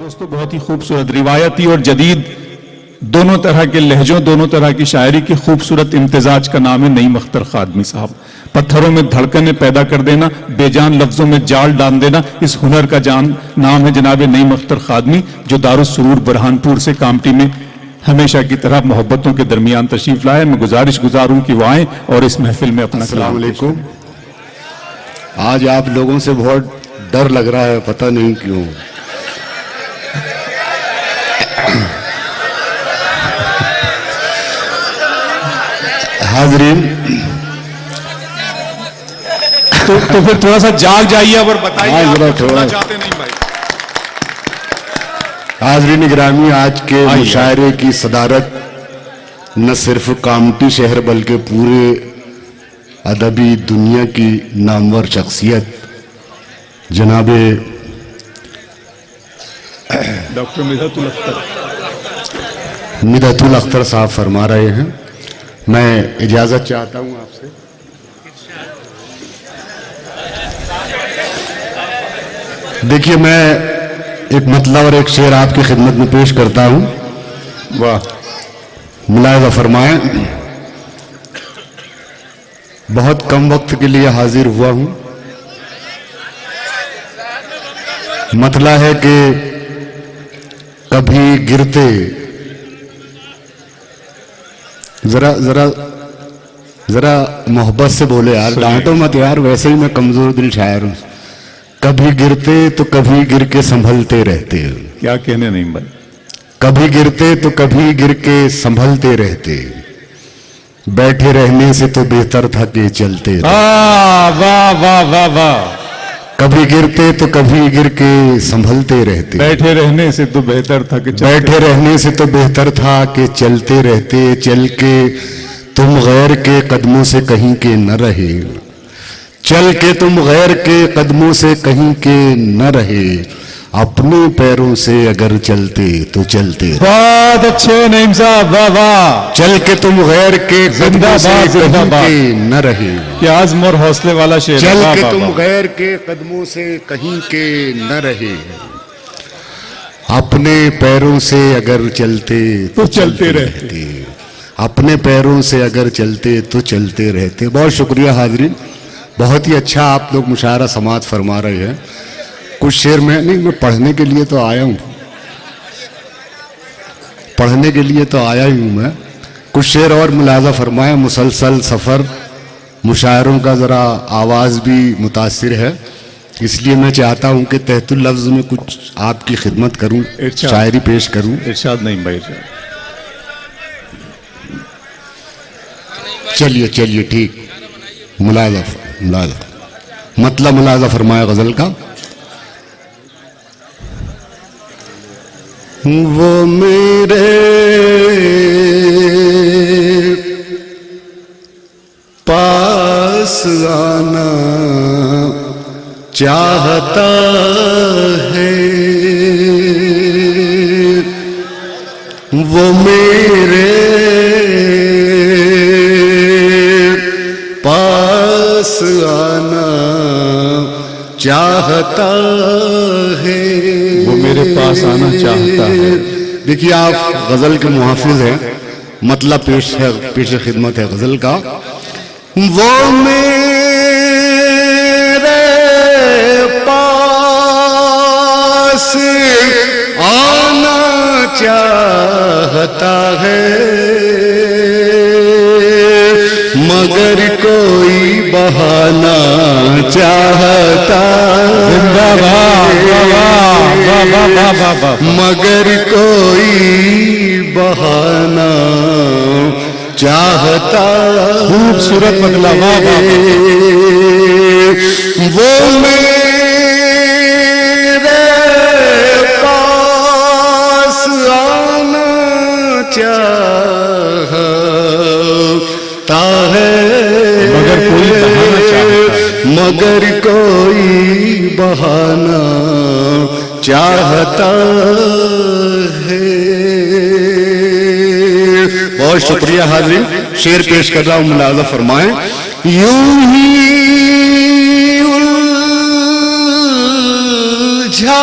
دوستو بہت ہی خوبصورت روایتی اور جدید دونوں طرح کے لہجوں دونوں طرح کی شاعری کی خوبصورت امتزاج کا نام ہے نعیم اختر خادمی صاحب. پتھروں میں دھڑکنیں پیدا کر دینا, بے جان لفظوں میں جال ڈال دینا, اس ہنر کا نام ہے جناب نعیم اختر خادمی, جو دارالسرور برہانپور سے کامٹی میں ہمیشہ کی طرح محبتوں کے درمیان تشریف لائے. میں گزارش گزاروں کہ وہ آئیں اور اس محفل میں اپنا السلام علیکم. آج آپ لوگوں سے بہت ڈر لگ رہا ہے, پتہ نہیں کیوں. حاضرین, تو پھر تھوڑا سا جاگ جائیے اور بتائیے آپ چھوڑنا چاہتے نہیں بھائی. حاضرین گرامی, آج کے مشاعرے کی صدارت نہ صرف کامٹی شہر بلکہ پورے ادبی دنیا کی نامور شخصیت جناب ڈاکٹر مدحت الاختر صاحب فرما رہے ہیں. میں اجازت چاہتا ہوں آپ سے. دیکھیے, میں ایک مطلب اور ایک شعر آپ کی خدمت میں پیش کرتا ہوں. واہ, ملاحظہ فرمائیں. بہت کم وقت کے لیے حاضر ہوا ہوں. مطلب ہے کہ کبھی گرتے, ذرا محبت سے بولے یار, ڈانٹو مت یار, ویسے ہی میں کمزور دل شاعر ہوں. کبھی گرتے تو کبھی گر کے سنبھلتے رہتے. کیا کہنے نہیں بھائی. کبھی گرتے تو کبھی گر کے سنبھلتے رہتے. بیٹھے رہنے سے تو بہتر تھا کہ چلتے. واہ واہ واہ واہ. کبھی گرتے تو کبھی گر کے سنبھلتے رہتے. بیٹھے رہنے سے تو بہتر تھا کہ بیٹھے رہنے سے تو بہتر تھا کہ چلتے رہتے. چل کے تم غیر کے قدموں سے کہیں کے نہ رہے. چل کے تم غیر کے قدموں سے کہیں کے نہ رہے. اپنے پیروں سے اگر چلتے تو چلتے. بہت اچھے نعیم صاحب, واہ واہ. چل کے تم غیر کے قدموں سے کہیں کے نہ رہے. کیا عزم اور حوصلے والا شعر. چل کے تم غیر کے قدموں سے کہیں کے نہ رہے. اپنے پیروں سے اگر چلتے تو چلتے رہتے. اپنے پیروں سے اگر چلتے تو چلتے رہتے. بہت شکریہ حاضرین, بہت ہی اچھا آپ لوگ مشاعرہ سماعت فرما رہے ہیں. کچھ شعر میں نہیں, میں پڑھنے کے لیے تو آیا ہوں, پڑھنے کے لیے تو آیا ہی ہوں میں. کچھ شعر اور ملاحظہ فرمائیں. مسلسل سفر مشاعروں کا ذرا آواز بھی متاثر ہے, اس لیے میں چاہتا ہوں کہ تحت اللفظ میں کچھ آپ کی خدمت کروں, شاعری پیش کروں. ارشاد نہیں بھائی. چلیے ٹھیک. ملاحظہ مطلب ملاحظہ فرمایا غزل کا. وہ میرے پاس آنا چاہتا ہے. وہ میرے پاس آنا چاہتا ہے. وہ میرے پاس آنا چاہتا ہے. دیکھیے, آپ غزل کے محافظ ہیں, مطلب پیش خدمت ہے غزل کا. وہ میرے پاس آنا چاہتا ہے, مگر کوئی بہانا چاہتا مگر کوئی بہانا چاہتا. خوبصورت مطلب. وہ میرے پاس آنا چاہتا ہے, مگر کوئی بہانا چاہتا ہے. بہت شکریہ حاضرین. شعر پیش کر رہا ہوں, ملاحظہ فرمائیں. یوں ہی الجھا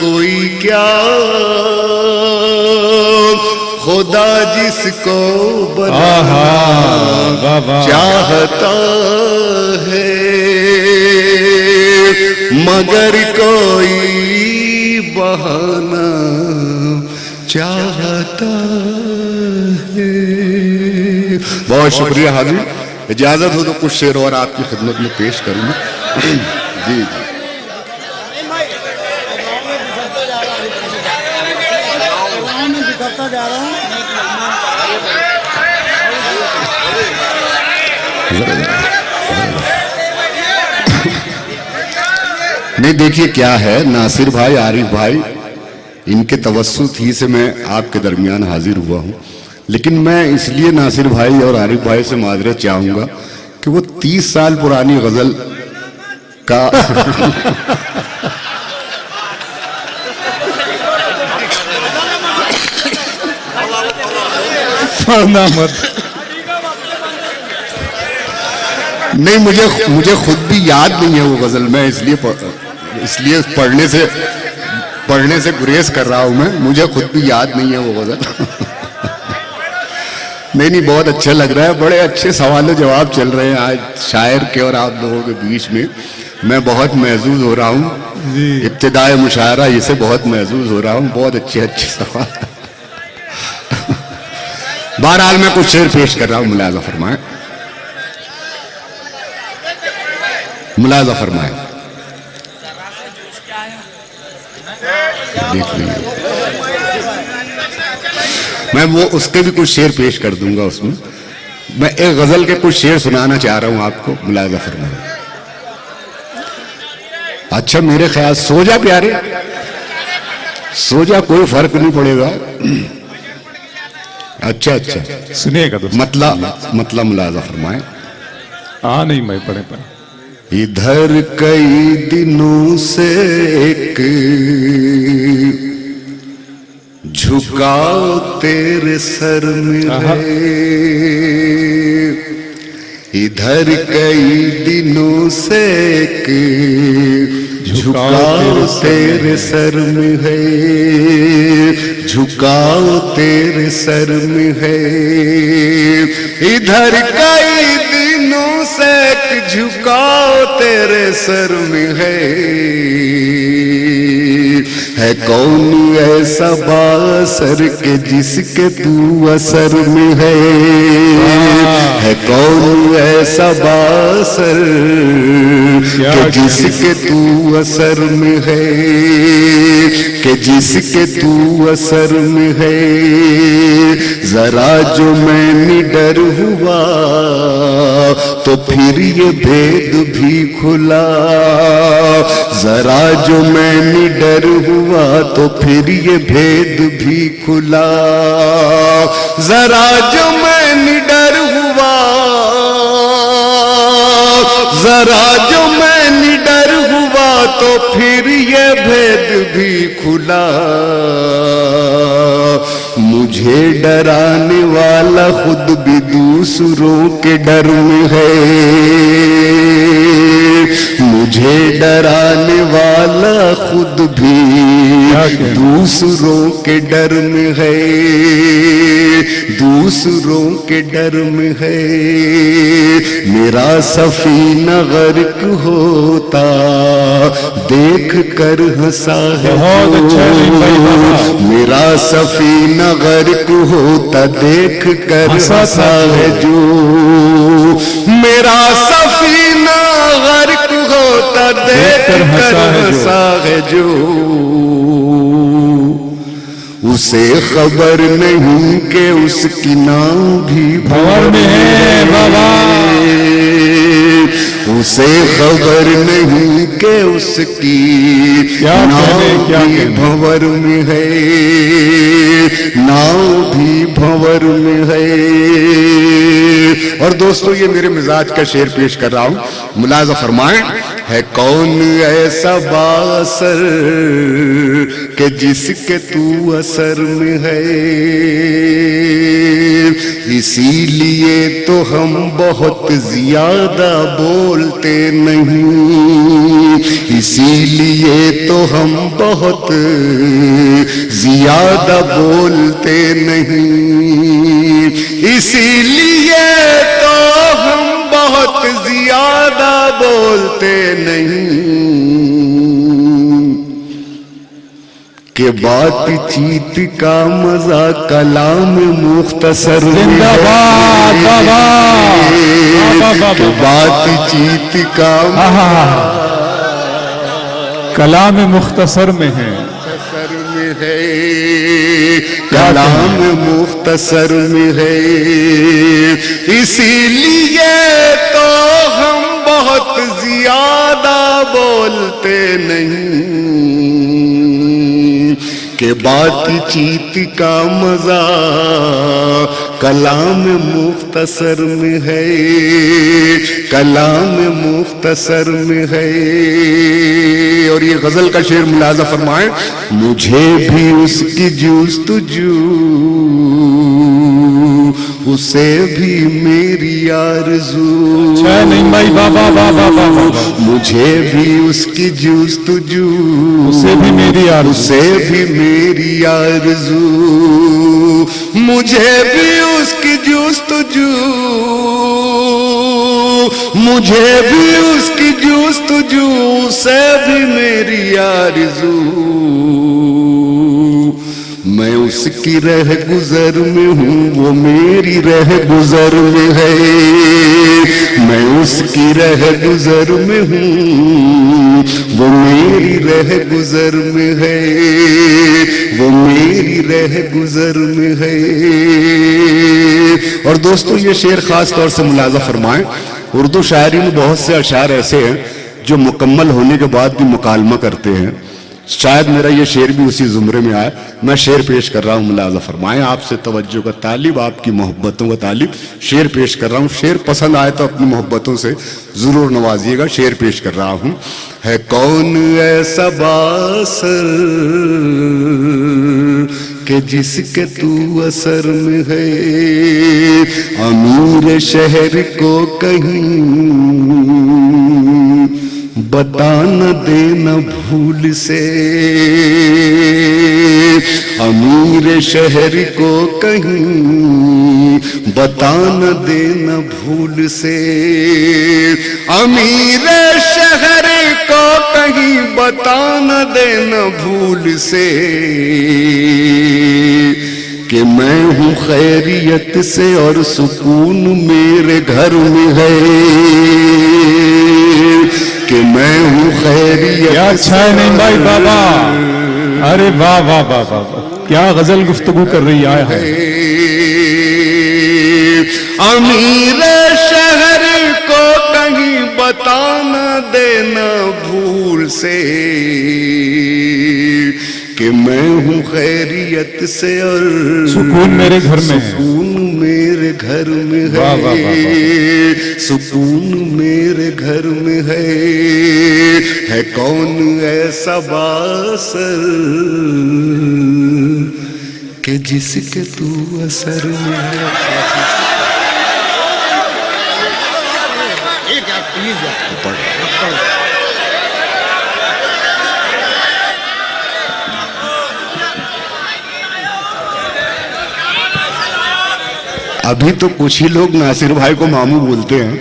کوئی کیا خدا جس کو بنانا چاہتا ہے مگر کوئی بہانا چاہتا ہے. بہت شکریہ حاضر. اجازت ہو تو کچھ شعر اور آپ کی خدمت میں پیش کروں گا. جی جی نہیں دیکھیے کیا ہے، ناصر بھائی، عارف بھائی، ان کے توسط ہی سے میں آپ کے درمیان حاضر ہوا ہوں. لیکن میں اس لیے ناصر بھائی اور عارف بھائی سے معذرت چاہوں گا کہ وہ 30 سال پرانی غزل کا نہیں، مجھے خود بھی یاد نہیں ہے وہ غزل. میں اس لیے پڑھنے سے گریز کر رہا ہوں. مجھے خود بھی یاد نہیں ہے وہ غزل. نہیں، بہت اچھا لگ رہا ہے. بڑے اچھے سوال و جواب چل رہے ہیں آج شاعر کے اور آپ لوگوں کے بیچ میں. میں بہت محظوظ ہو رہا ہوں. ابتدائے مشاعرہ اسے بہت محظوظ ہو رہا ہوں. بہت اچھے سوال. بہرحال میں کچھ شعر پیش کر رہا ہوں. ملاحظہ فرمائیں. ملاحظہ فرمائیں. دیکھ لیجیے، میں وہ اس کے بھی کچھ شعر پیش کر دوں گا. اس میں ایک غزل کے کچھ شعر سنانا چاہ رہا ہوں آپ کو. ملاحظہ فرمائیں. اچھا میرے خیال سو جا پیارے، سو جا، کوئی فرق نہیں پڑے گا. اچھا سنیے گا دوست. مطلب ملاحظہ فرمائیں. ہاں نہیں میں پڑھے. ادھر کئی دنوں سے ایک جھکاؤ تیرے سر میں ہے. ادھر کئی دنوں سے ایک جھکاؤ تیرے سر میں ہے. جھکاؤ تیرے سر میں ہے. ادھر کئی دنوں سے ایک جھکاؤ تیرے سر میں ہے. کون ایسا بااثر کہ جس کے تو اثر میں ہے. کون ایسا بااثر کہ جس کے تو اثر میں ہے. کہ جس کے تو اثر میں ہے. ذرا جو میں نڈر ہوا تو پھر یہ بھید بھی کھلا. ذرا جو میں نڈر ہوا تو پھر یہ بھید بھی کھلا. ذرا جو میں نڈر ہوا، ذرا جو میں نڈر ہوا تو پھر یہ بھید بھی کھلا. مجھے ڈرانے والا خود بھی دوسروں کے ڈر میں ہے. مجھے ڈرانے والا خود بھی دوسروں کے ڈر میں ہے. دوسروں کے ڈر میں ہے. میرا سفینہ غرق ہوتا دیکھ کر ہنسا ہے جو. میرا سفینہ غرق ہوتا دیکھ کر ہنسا ہے جو. میرا سفینہ غرق ہوتا دیکھ کر ہنسا ہے جو. اسے خبر نہیں کہ اس کی ناؤ بھی بھنور میں ہے. اسے خبر نہیں کہ اس کی ناؤ بھی بھنور میں ہے. ناؤ بھی بھنور میں ہے. اور دوستو یہ میرے مزاج کا شعر پیش کر رہا ہوں. ملاحظہ فرمائیں. کون ایسا بااثر کہ جس کے تو اثر میں ہے. اسی لیے تو ہم بہت زیادہ بولتے نہیں. اسی لیے تو ہم بہت زیادہ بولتے نہیں، اسی لیے تو ہم بہت زیادہ بولتے نہیں، کہ بات چیت کا مزہ کلام مختصر میں زندہ باد، بابا، بابا، کہ بات چیت کا کلام مختصر میں ہے، مختصر میں ہے، کلام مختصر میں ہے، اسی لیے تو ہم بہت زیادہ بولتے نہیں، کہ بات چیت کا مزہ کلام مختصر میں ہے، کلام مختصر میں ہے۔ اور یہ غزل کا شعر ملاحظہ فرمائیں، مجھے بھی اس کی جستجو، اسے بھی میری آرزو، نہیں بھائی، بابا بابا بابا، مجھے بھی اس کی جستجو، اسے بھی میری آرزو، اسے بھی میری آرزو، مجھے بھی اس کی جستجو، مجھے بھی اس کی جستجو، اسے بھی میری آرزو، میں اس کی رہ گزر میں ہوں، وہ میری رہ گزر میں ہے، میں اس کی رہ گزر میں ہوں، وہ میری رہ گزر میں ہے، وہ میری رہ گزر میں ہے۔ اور دوستو یہ شعر خاص طور سے ملاحظہ فرمائیں، اردو شاعری میں بہت سے اشعار ایسے ہیں جو مکمل ہونے کے بعد بھی مکالمہ کرتے ہیں، شاید میرا یہ شعر بھی اسی زمرے میں آئے۔ میں شعر پیش کر رہا ہوں، ملاحظہ فرمائیں، آپ سے توجہ کا طالب، آپ کی محبتوں کا طالب شعر پیش کر رہا ہوں۔ شعر پسند آئے تو اپنی محبتوں سے ضرور نوازیے گا۔ شعر پیش کر رہا ہوں۔ ہے کون ایسا باثر کہ جس کے تو اثر میں ہے، امیر شہر کو کہیں بتا نہ دینا بھول سے، امیر شہر کو کہیں بتا نہ دینا بھول سے، امیر شہر کو کہیں بتا نہ دینا بھول سے، کہ میں ہوں خیریت سے اور سکون میرے گھر میں ہے، کہ میں ہوں خیریت کیا اچھا ہے نہیں بھائی بابا، ارے واہ واہ واہ واہ، کیا غزل گفتگو کر رہی ہے۔ امیر شہر کو کہیں بتا نہ دینا بھول سے، کہ میں ہوں خیریت سے اور سکون میرے گھر میں ہے، سکون میرے گھر میں ہے، سکون میرے گھر میں ہے کون ایسا باثر کہ جس کے تو اثر میں ہے۔ ابھی تو کچھ ہی لوگ ناصر بھائی کو ماموں بولتے ہیں،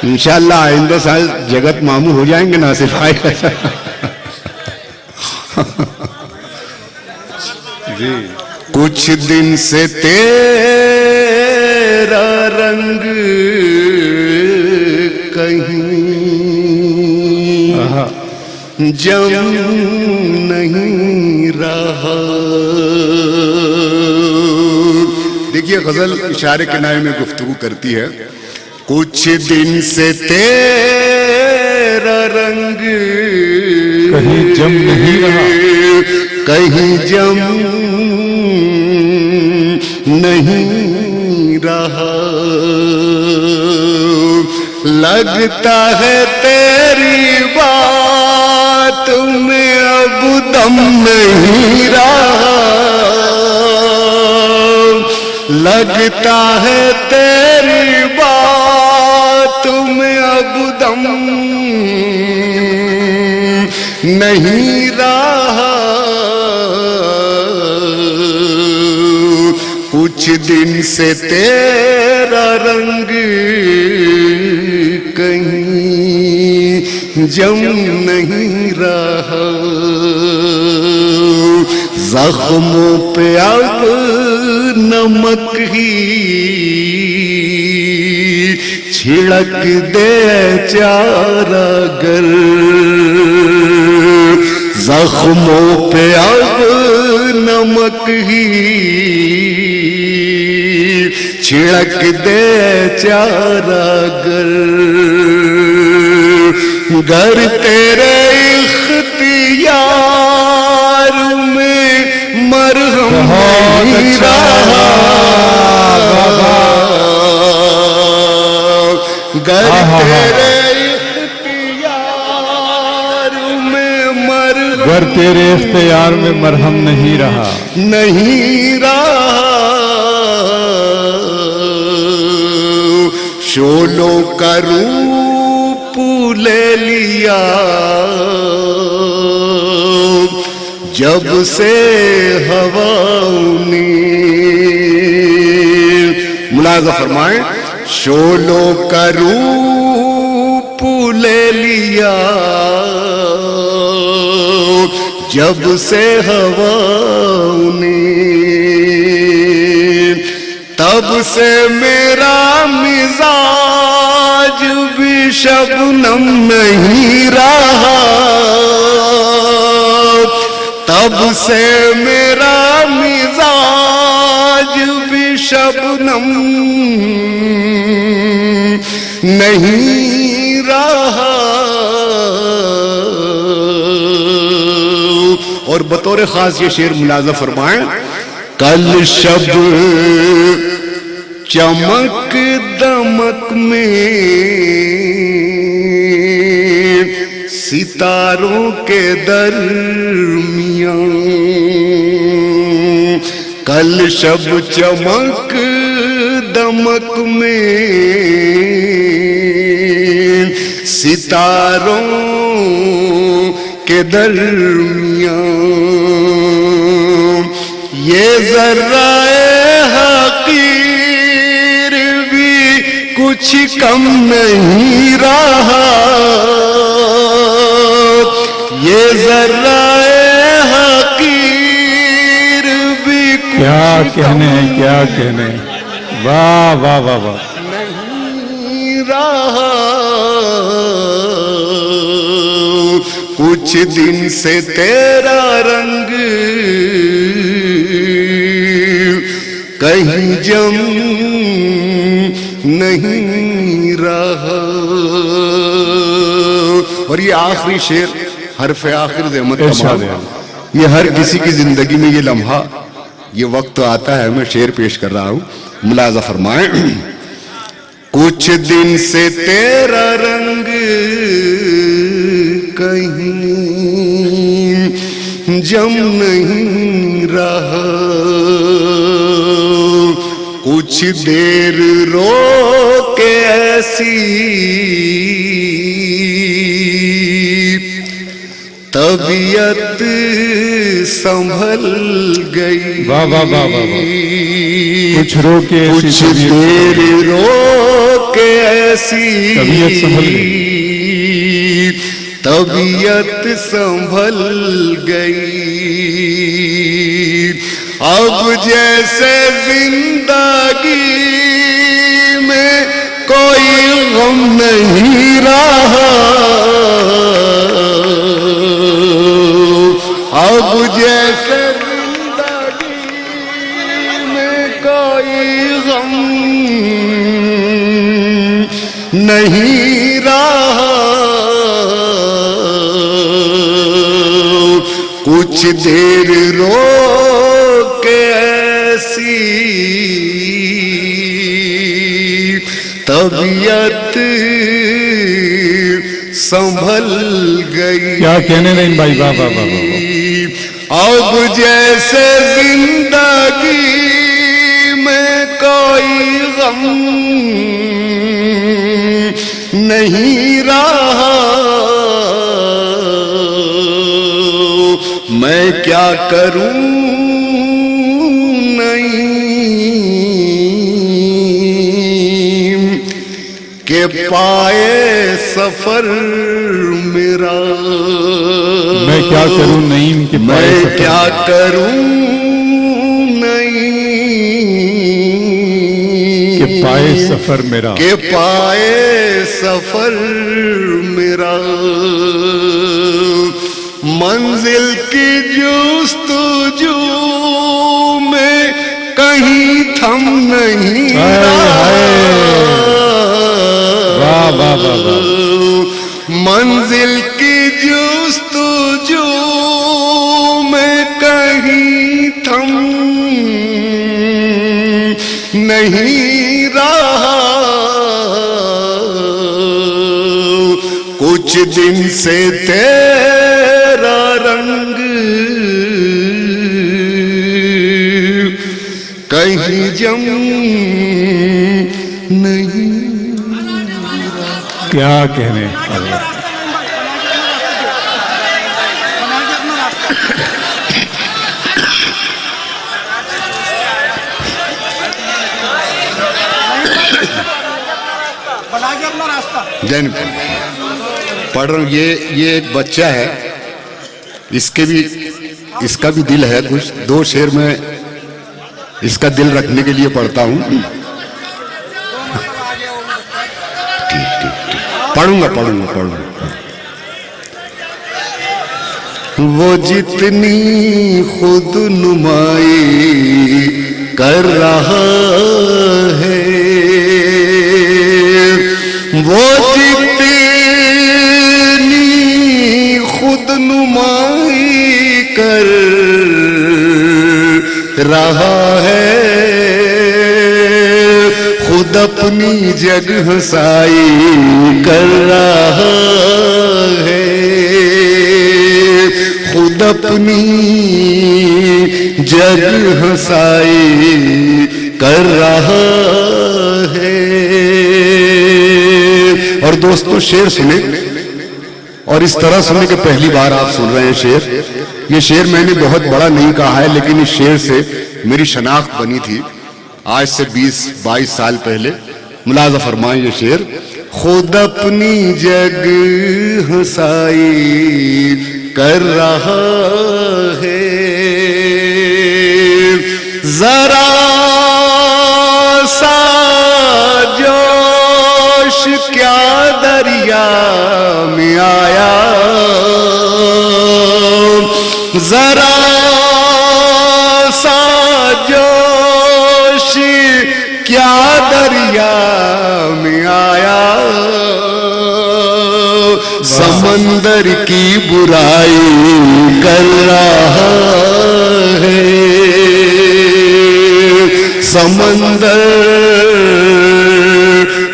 انشاءاللہ آئندہ سال جگت ماموں ہو جائیں گے ناصر بھائی کا۔ کچھ دن سے تیرا رنگ کہیں جم نہیں رہا۔ دیکھیے غزل اشارے کنائے میں گفتگو کرتی ہے، کچھ دن سے تیرا رنگ کہیں جم نہیں رہا، کہیں جم نہیں رہا، لگتا ہے تیری بات میں اب دم نہیں رہا، لگتا ہے تیری بات میں اب دم نہیں رہا کچھ دن سے تیرا رنگ کہیں جم نہیں رہا زخموں پہ اب نمک ہی چھڑک دے چارہ گر زخموں پہ اب نمک ہی چھڑک دے چارہ گر گر تیرے اختیار میں مرہم نہیں رہا گر تیرے اختیار میں مرہم گر تیرے اختیار میں مرہم نہیں رہا نہیں رہا شولوں کا روپ لے لیا جب سے ہواؤں نے ملاحظہ فرمائیں شولوں کا روپ لے لیا جب سے ہواؤں نے تب سے میرا مزاج بھی شبنم نہیں رہا تب سے میرا مزاج بھی شبنم نہیں رہا اور بطور خاص یہ شعر ملاحظہ فرمائیں کل شب چمک دمک میں ستاروں کے درمیان کل شب چمک دمک میں ستاروں کے درمیان یہ ذرہ حقیر بھی کچھ کم نہیں رہا یہ ذرہ حقیر بھی کیا کہنے ہیں کیا کہنے ہیں واہ واہ واہ واہ نہیں رہا کچھ دن سے تیرا رنگ کہیں جم نہیں رہا اور یہ آخری شعر حرف آخر زحمت ارشاد کا یہ ہر کسی کی زندگی میں یہ لمحہ یہ وقت آتا ہے میں شعر پیش کر رہا ہوں ملاحظہ فرمائیں کچھ دن سے تیرا رنگ کہیں جم نہیں رہا کچھ دیر رو کے ایسی طبیعت سنبھل گئی واہ واہ واہ واہ کچھ رو کے کچھ دیر رو کے ایسی طبیعت سنبھل گئی طبیعت سنبھل گئی اب جیسے زندگی میں کوئی غم نہیں رہا اب جیسے زندگی میں کوئی غم نہیں رہا کچھ دیر رو کے ایسی طبیعت سنبھل گئی کیا کہنے نہیں بھائی واہ واہ واہ واہ اب جیسے زندگی میں کوئی غم نہیں رہا میں کیا کروں نعیم کہ پائے سفر میرا، میں کیا کروں نعیم کہ پائے میں سفر کیا کروں کہ پائے سفر میرا، کہ پائے سفر میرا، منزل کی جستجو میں کہیں تھم نہیں رہا، واہ واہ واہ واہ، منزل کی جستجو میں کہیں تھم نہیں رہا، کچھ دن سے تیرا رنگ کہیں جم نہیں، کیا کہنے اللہ۔ جین پڑھ رہا ہوں، یہ ایک بچہ ہے، اس کا بھی دل ہے کچھ، دو شعر میں اس کا دل رکھنے کے لیے پڑھتا ہوں۔ پڑھوں گا۔ وہ جتنی خود نمائی کر رہا ہے، وہ جتنی خود نمائی کر رہا ہے، خود اپنی جگ ہنسائی کر رہا ہے، خود اپنی جگ ہنسائی کر رہا ہے۔ اور دوستو شعر سنیں، اور اس طرح سنیں کہ پہلی بار آپ سن رہے ہیں شعر۔ یہ شعر میں نے بہت بڑا نہیں کہا ہے، لیکن اس شعر سے میری شناخت بنی تھی آج سے 20-22 سال پہلے۔ ملاحظہ فرمائیں یہ شعر، خود اپنی جگ ہنسائی کر رہا ہے، ذرا سا جوش کیا دریا میں آیا، ذرا سا جوش کیا دریا میں آیا، سمندر کی برائی کر رہا ہے، سمندر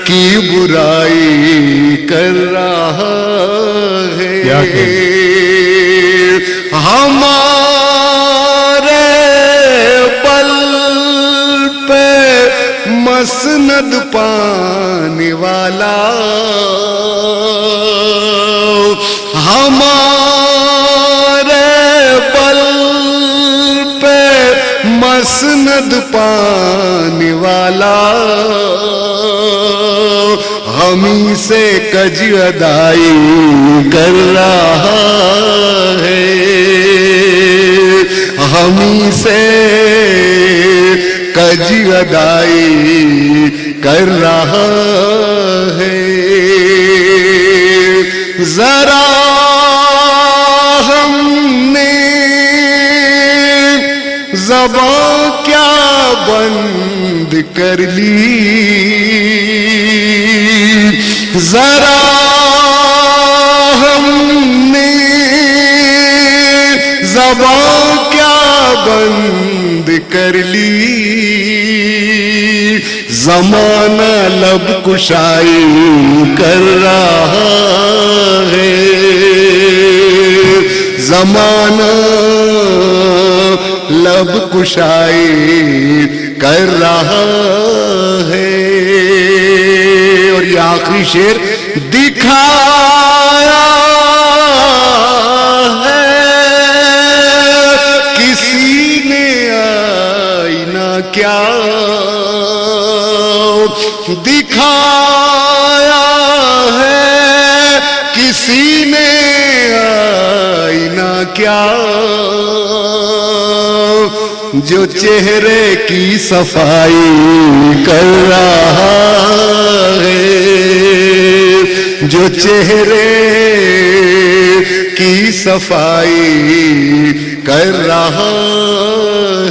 کی برائی کر رہا ہے، ہمارے پل پہ مسند پانے والا، ہمارے پل پہ مسند پانے والا، ہمیں سے کج ادائی کر رہا ہے، ہمیں سے کج ادائی کر رہا ہے، ذرا ہم نے زبان کیا بند کر لی، ذرا ہم نے زبان کیا بند کر لی، زمانہ لب کشائی کر رہا ہے، زمانہ لب کشائی کر رہا ہے۔ اور یہ آخری شعر، دکھایا ہے دکھایا ہے کسی نے آئینہ کیا، جو چہرے کی صفائی کر رہا ہے، جو چہرے کی صفائی کر رہا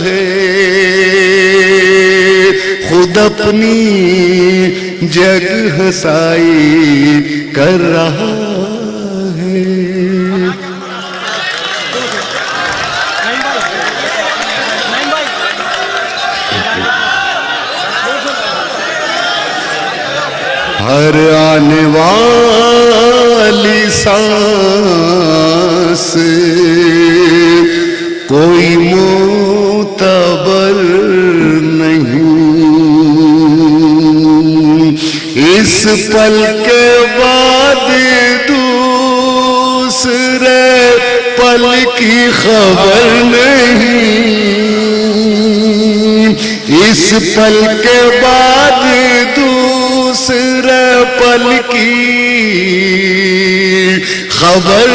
ہے، خود اپنی جگ ہسائی کر رہا ہے۔ ہر آنے والی سانس کوئی معتبر نہیں، اس پل کے بعد دوسرے پل کی خبر نہیں، اس پل کے بعد دوسرے پل کی خبر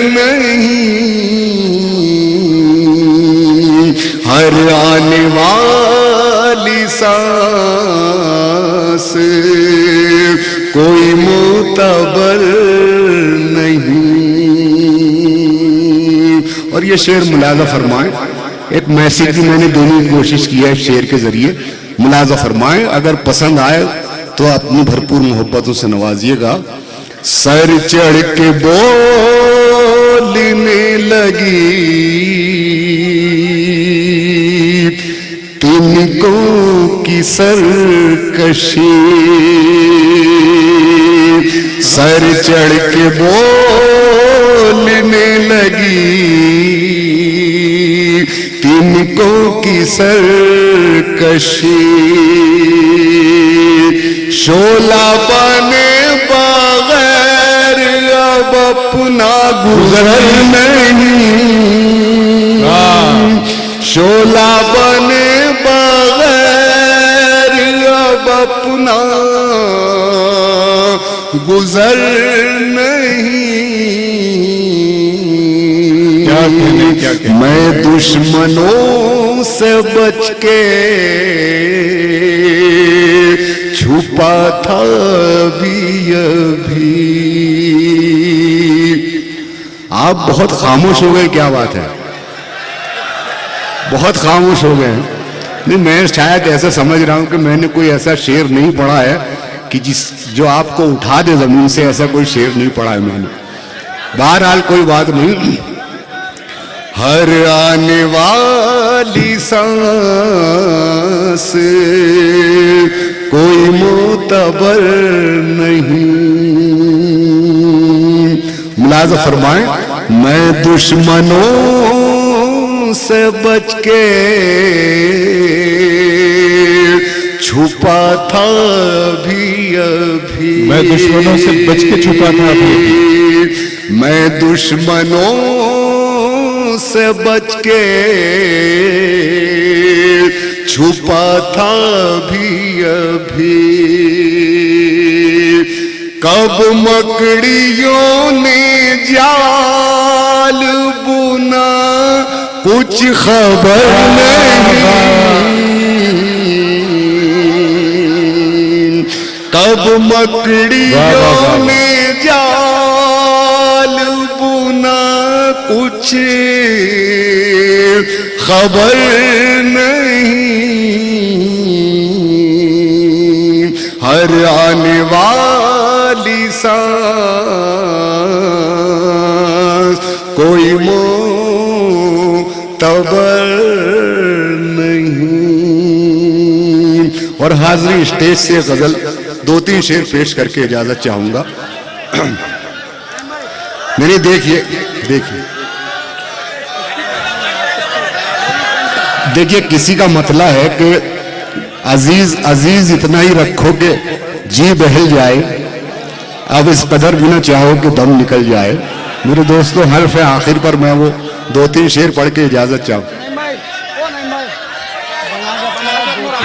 نہیں، ہر آنے والی سانس کوئی معتبر نہیں۔ اور یہ شعر ملاحظہ فرمائیں، ایک میسیج بھی میں نے دینے کی کوشش کی ہے شعر کے ذریعے، ملاحظہ فرمائیں، اگر پسند آئے تو اپنی بھرپور محبتوں سے نوازیے گا۔ سر چڑھ کے بولنے لگی تنکوں کی سرکشی، سر چڑھ کے بولنے لگی تنکوں کی سرکشی، شعلہ بنے بغیر اب اپنا گزر نہیں، شعلہ بنے بغیر اب اپنا گزر نہیں، میں دشمنوں سے بچ کے چھپا تھا ابھی۔ آپ بہت خاموش ہو گئے، کیا بات ہے، بہت خاموش ہو گئے۔ نہیں، میں شاید ایسا سمجھ رہا ہوں کہ میں نے کوئی ایسا شعر نہیں پڑھا ہے کہ جو آپ کو اٹھا دے زمین سے، ایسا کوئی شعر نہیں پڑھا ہے میں نے۔ بہرحال کوئی بات نہیں، ہر آنے والی سانس کوئی معتبر نہیں، ملاحظہ فرمائیں، میں دشمنوں سے بچ کے چھپا تھا ابھی، میں دشمنوں سے بچ کے چھپا تھا ابھی، میں دشمنوں سے بچ کے چھپا تھا ابھی، کب مکڑیوں نے جال بنا کچھ خبر نہیں، کب مکڑیوں نے جال بنا کچھ خبر نہیں، ہر آنے والی سانس کوئی معتبر نہیں۔ اور حاضری اسٹیج سے غزل دو تین شعر پیش کر کے اجازت چاہوں گا۔ میری دیکھیے کسی کا مطلب ہے کہ عزیز اتنا ہی رکھو کہ جی بہل جائے، اب اس قدر بھی نہ چاہو کہ دم نکل جائے۔ میرے دوستو، حرف آخر پر میں وہ دو تین شعر پڑھ کے اجازت چاہوں۔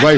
بھائی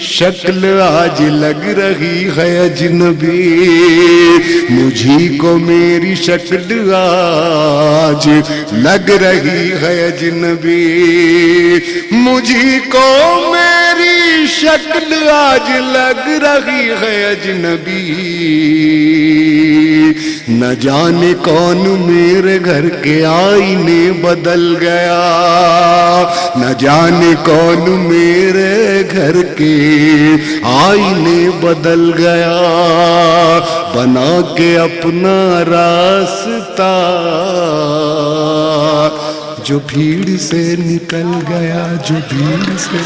شکل آج لگ رہی ہے اجنبی، مجھی کو میری شکل آج لگ رہی ہے اجنبی، مجھی کو میری شکل آج لگ رہی ہے اجنبی، نہ جانے کون میرے گھر کے آئینے بدل گیا، نہ جانے کون میرے گھر کے آئینے بدل گیا، بنا کے اپنا راستہ جو بھیڑ سے نکل گیا، جو بھیڑ سے